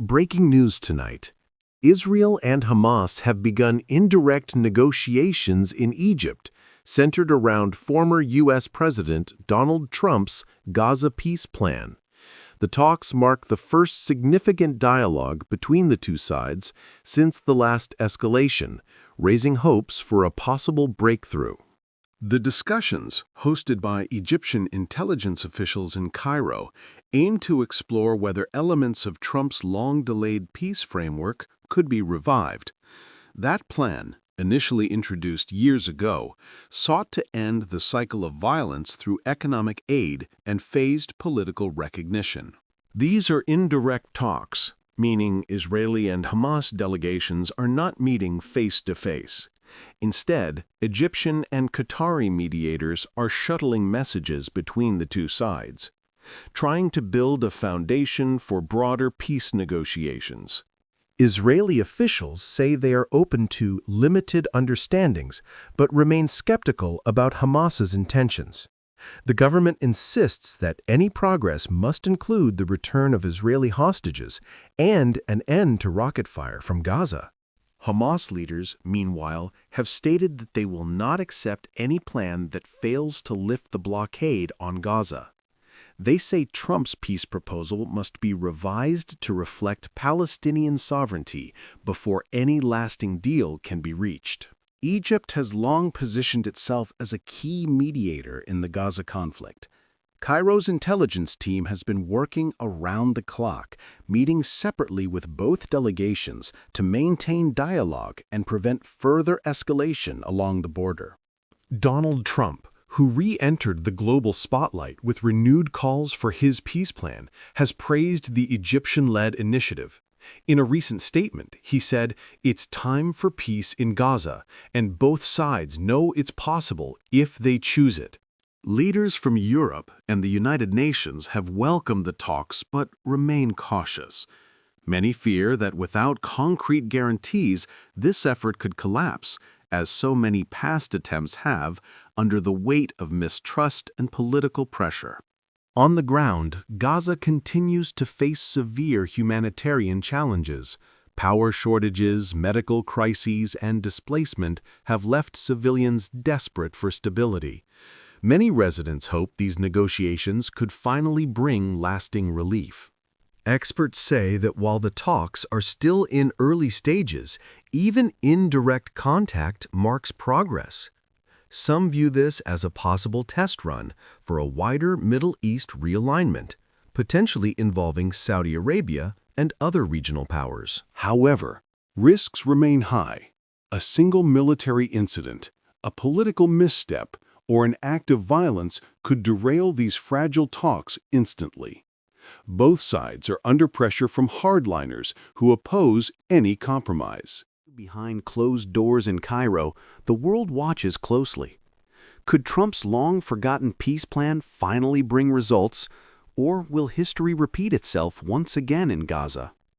Breaking news tonight. Israel and Hamas have begun indirect negotiations in Egypt, centered around former U.S. President Donald Trump's Gaza peace plan. The talks mark the first significant dialogue between the two sides since the last escalation, raising hopes for a possible breakthrough. The discussions, hosted by Egyptian intelligence officials in Cairo, aim to explore whether elements of Trump's long-delayed peace framework could be revived. That plan, initially introduced years ago, sought to end the cycle of violence through economic aid and phased political recognition. These are indirect talks, meaning Israeli and Hamas delegations are not meeting face-to-face. Instead, Egyptian and Qatari mediators are shuttling messages between the two sides, trying to build a foundation for broader peace negotiations. Israeli officials say they are open to limited understandings, but remain skeptical about Hamas's intentions. The government insists that any progress must include the return of Israeli hostages and an end to rocket fire from Gaza. Hamas leaders, meanwhile, have stated that they will not accept any plan that fails to lift the blockade on Gaza. They say Trump's peace proposal must be revised to reflect Palestinian sovereignty before any lasting deal can be reached. Egypt has long positioned itself as a key mediator in the Gaza conflict. Cairo's intelligence team has been working around the clock, meeting separately with both delegations to maintain dialogue and prevent further escalation along the border. Donald Trump, who re-entered the global spotlight with renewed calls for his peace plan, has praised the Egyptian-led initiative. In a recent statement, he said, "It's time for peace in Gaza, and both sides know it's possible if they choose it." Leaders from Europe and the United Nations have welcomed the talks but remain cautious. Many fear that without concrete guarantees, this effort could collapse, as so many past attempts have, under the weight of mistrust and political pressure. On the ground, Gaza continues to face severe humanitarian challenges. Power shortages, medical crises, and displacement have left civilians desperate for stability. Many residents hope these negotiations could finally bring lasting relief. Experts say that while the talks are still in early stages, even indirect contact marks progress. Some view this as a possible test run for a wider Middle East realignment, potentially involving Saudi Arabia and other regional powers. However, risks remain high. A single military incident, a political misstep, or an act of violence could derail these fragile talks instantly. Both sides are under pressure from hardliners who oppose any compromise. Behind closed doors in Cairo, the world watches closely. Could Trump's long-forgotten peace plan finally bring results, or will history repeat itself once again in Gaza?